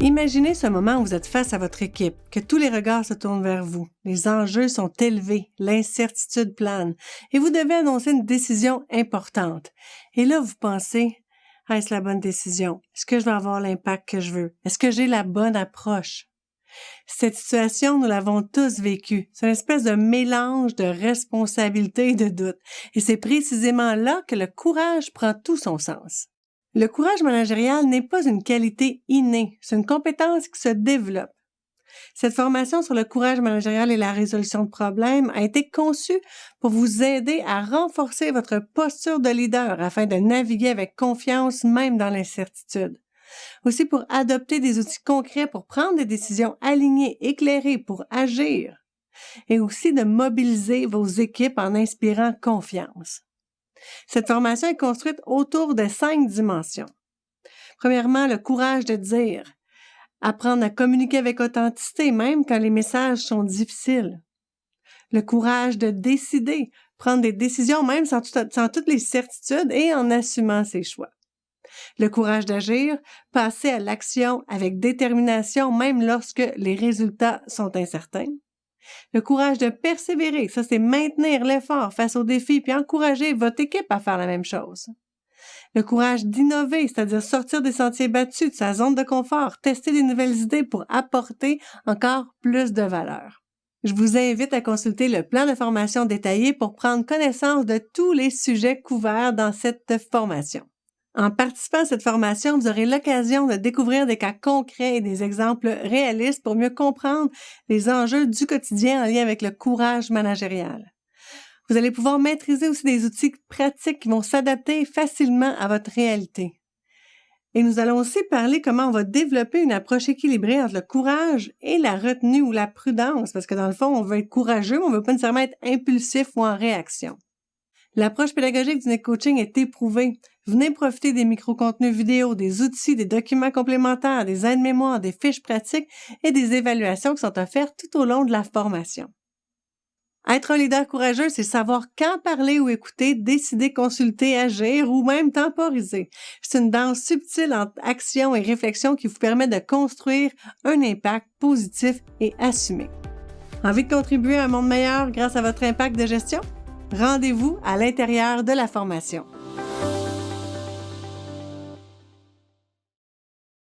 Imaginez ce moment où vous êtes face à votre équipe, que tous les regards se tournent vers vous. Les enjeux sont élevés, l'incertitude plane, et vous devez annoncer une décision importante. Et là, vous pensez, est-ce la bonne décision? Est-ce que je vais avoir l'impact que je veux? Est-ce que j'ai la bonne approche? Cette situation, nous l'avons tous vécue. C'est une espèce de mélange de responsabilité et de doute. Et c'est précisément là que le courage prend tout son sens. Le courage managérial n'est pas une qualité innée, c'est une compétence qui se développe. Cette formation sur le courage managérial et la résolution de problèmes a été conçue pour vous aider à renforcer votre posture de leader afin de naviguer avec confiance même dans l'incertitude. Aussi pour adopter des outils concrets pour prendre des décisions alignées, éclairées pour agir. Et aussi de mobiliser vos équipes en inspirant confiance. Cette formation est construite autour de 5 dimensions. Premièrement, le courage de dire, apprendre à communiquer avec authenticité, même quand les messages sont difficiles. Le courage de décider, prendre des décisions même sans toutes les certitudes et en assumant ses choix. Le courage d'agir, passer à l'action avec détermination même lorsque les résultats sont incertains. Le courage de persévérer, ça c'est maintenir l'effort face aux défis puis encourager votre équipe à faire la même chose. Le courage d'innover, c'est-à-dire sortir des sentiers battus, de sa zone de confort, tester des nouvelles idées pour apporter encore plus de valeur. Je vous invite à consulter le plan de formation détaillé pour prendre connaissance de tous les sujets couverts dans cette formation. En participant à cette formation, vous aurez l'occasion de découvrir des cas concrets et des exemples réalistes pour mieux comprendre les enjeux du quotidien en lien avec le courage managérial. Vous allez pouvoir maîtriser aussi des outils pratiques qui vont s'adapter facilement à votre réalité. Et nous allons aussi parler comment on va développer une approche équilibrée entre le courage et la retenue ou la prudence, parce que dans le fond, on veut être courageux, mais on ne veut pas nécessairement être impulsif ou en réaction. L'approche pédagogique du NEC-Coaching est éprouvée. Venez profiter des micro-contenus vidéo, des outils, des documents complémentaires, des aides-mémoires, des fiches pratiques et des évaluations qui sont offertes tout au long de la formation. Être un leader courageux, c'est savoir quand parler ou écouter, décider, consulter, agir ou même temporiser. C'est une danse subtile entre action et réflexion qui vous permet de construire un impact positif et assumé. Envie de contribuer à un monde meilleur grâce à votre impact de gestion? Rendez-vous à l'intérieur de la formation.